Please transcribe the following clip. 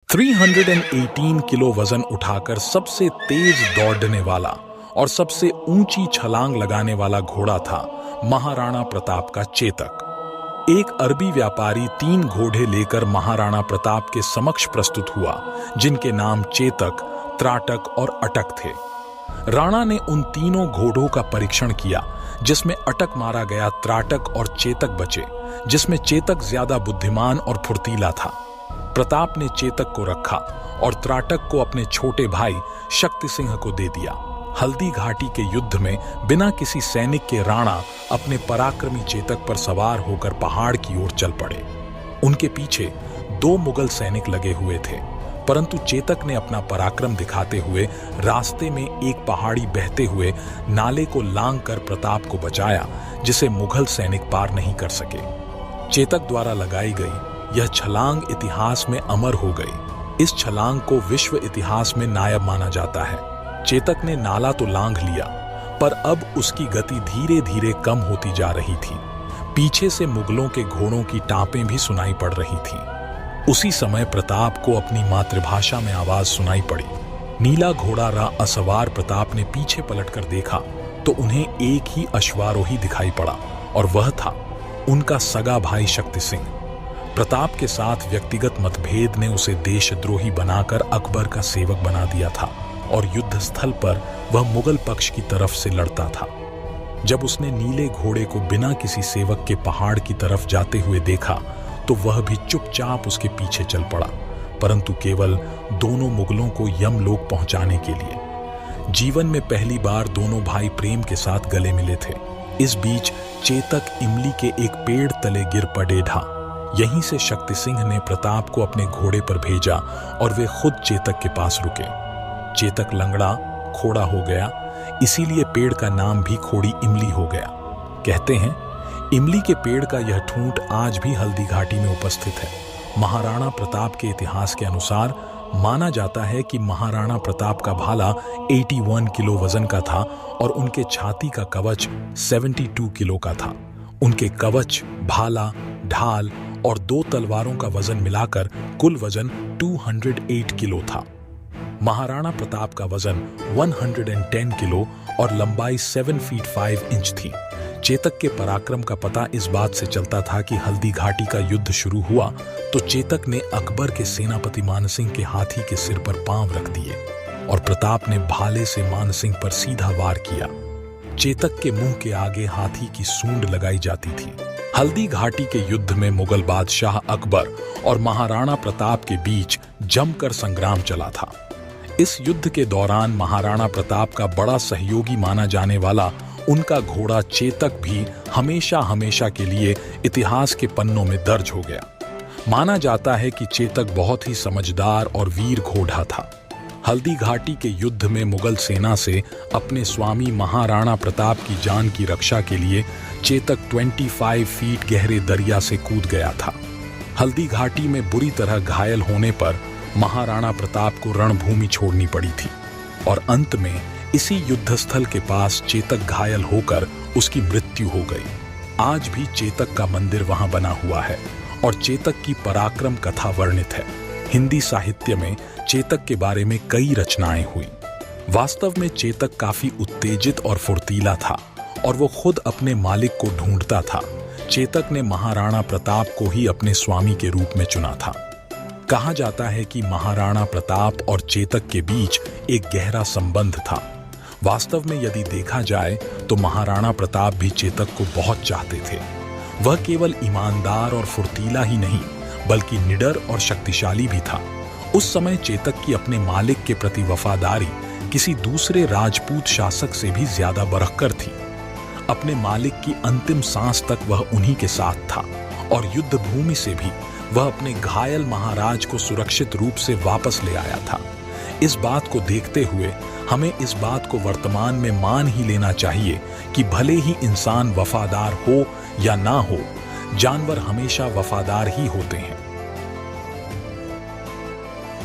318 kilo वजन उठाकर सबसे तेज दौड़ने वाला और सबसे ऊंची छलांग लगाने वाला घोड़ा था महाराणा प्रताप का चेतक। एक अरबी व्यापारी 3 घोड़े लेकर महाराणा प्रताप के समक्ष प्रस्तुत हुआ, जिनके नाम चेतक, त्राटक और अटक थे। राणा ने उन तीनों घोड़ों का परीक्षण किया, जिसमें अटक मारा गया, त्राटक और चेतक बचे, जिसमें चेतक ज्यादा बुद्धिमान और फुर्तीला था। प्रताप ने चेतक को रखा और त्राटक को अपने छोटे भाई शक्ति सिंह को दे दिया। हल्दी घाटी के युद्ध में बिना किसी सैनिक के राणा अपने पराक्रमी चेतक पर सवार होकर पहाड़ की ओर चल पड़े। उनके पीछे 2 मुगल सैनिक लगे हुए थे, परंतु चेतक ने अपना पराक्रम दिखाते हुए रास्ते में एक पहाड़ी बहते हुए नाले को लांग कर प्रताप को बचाया, जिसे मुगल सैनिक पार नहीं कर सके। चेतक द्वारा लगाई गई यह छलांग इतिहास में अमर हो गई। इस छलांग को विश्व इतिहास में नायाब माना जाता है। चेतक ने नाला तो लांघ लिया, पर अब उसकी गति धीरे धीरे कम होती जा रही थी। पीछे से मुगलों के घोड़ों की टापें भी सुनाई पड़ रही थीं। उसी समय प्रताप को अपनी मातृभाषा में आवाज सुनाई पड़ी। नीला घोड़ा रा असवार प्रताप ने पीछे पलटकर देखा तो उन्हें एक ही अश्वारोही दिखाई पड़ा, और वह था उनका सगा भाई शक्ति सिंह। प्रताप के साथ व्यक्तिगत मतभेद ने उसे देशद्रोही बनाकर अकबर का सेवक बना दिया था, और युद्ध स्थल पर वह मुगल पक्ष की तरफ से लड़ता था। जब उसने नीले घोड़े को बिना किसी सेवक के पहाड़ की तरफ जाते हुए देखा तो वह भी चुपचाप उसके पीछे चल पड़ा, परंतु केवल दोनों मुगलों को यमलोक पहुंचाने के लिए। जीवन में पहली बार दोनों भाई प्रेम के साथ गले मिले थे। इस बीच चेतक इमली के एक पेड़ तले गिर पड़े ढा। यहीं से शक्ति सिंह ने प्रताप को अपने घोड़े पर भेजा और वे खुद चेतक के पास रुके। चेतक लंगड़ा खोड़ा हो गया, इसीलिए पेड़ का नाम भी खोड़ी इमली हो गया। कहते हैं इमली के पेड़ का यह ठूंठ आज भी हल्दी घाटी में उपस्थित है। महाराणा प्रताप के इतिहास के अनुसार माना जाता है कि महाराणा प्रताप का भाला 81 किलो वजन का था और उनके छाती का कवच 72 किलो का था। उनके कवच, भाला, ढाल और 2 तलवारों का वजन मिलाकर कुल वजन 208 किलो था। महाराणा प्रताप का वजन 110 किलो और लंबाई 7 फीट 5 इंच थी। चेतक के पराक्रम का पता इस बात से चलता था कि हल्दी घाटी का युद्ध शुरू हुआ तो चेतक ने अकबर के सेनापति मानसिंह के हाथी के सिर पर पांव रख दिए और प्रताप ने भाले से मानसिंह पर सीधा वार किया। चेतक के मुंह के आगे हाथी की सूंड लगाई जाती थी। हल्दी घाटी के युद्ध में मुगल बादशाह अकबर और महाराणा प्रताप के बीच जमकर संग्राम चला था। इस युद्ध के दौरान महाराणा प्रताप का बड़ा सहयोगी माना जाने वाला उनका घोड़ा चेतक भी हमेशा हमेशा के लिए इतिहास के पन्नों में दर्ज हो गया। माना जाता है कि चेतक बहुत ही समझदार और वीर घोड़ा था। हल्दी घाटी के युद्ध में मुगल सेना से अपने स्वामी महाराणा प्रताप की जान की रक्षा के लिए चेतक 25 फीट गहरे दरिया से कूद गया था। हल्दी घाटी में बुरी तरह घायल होने पर महाराणा प्रताप को रणभूमि छोड़नी पड़ी थी और अंत में इसी युद्धस्थल के पास चेतक घायल होकर उसकी मृत्यु हो गई। आज भी चेतक का मंदिर वहां बना हुआ है और चेतक की पराक्रम कथा वर्णित है। हिंदी साहित्य में चेतक के बारे में कई रचनाएं हुई। वास्तव में चेतक काफी उत्तेजित और फुर्तीला था और वो खुद अपने मालिक को ढूंढता था। चेतक ने महाराणा प्रताप को ही अपने स्वामी के रूप में चुना था। कहा जाता है कि महाराणा प्रताप और चेतक के बीच एक गहरा संबंध था। वास्तव में यदि देखा जाए तो महाराणा प्रताप भी चेतक को बहुत चाहते थे। वह केवल ईमानदार और फुर्तीला ही नहीं बल्कि निडर और शक्तिशाली भी था। उस समय चेतक की अपने मालिक के प्रति वफादारी किसी दूसरे राजपूत शासक से भी ज्यादा बरकरार थी। अपने मालिक की अंतिम सांस तक वह उन्हीं के साथ था और युद्ध भूमि से भी वह अपने घायल महाराज को सुरक्षित रूप से वापस ले आया था। इस बात को देखते हुए हमें इस बात को वर्तमान में मान ही लेना चाहिए कि भले ही इंसान वफादार हो या ना हो, जानवर हमेशा वफादार ही होते हैं।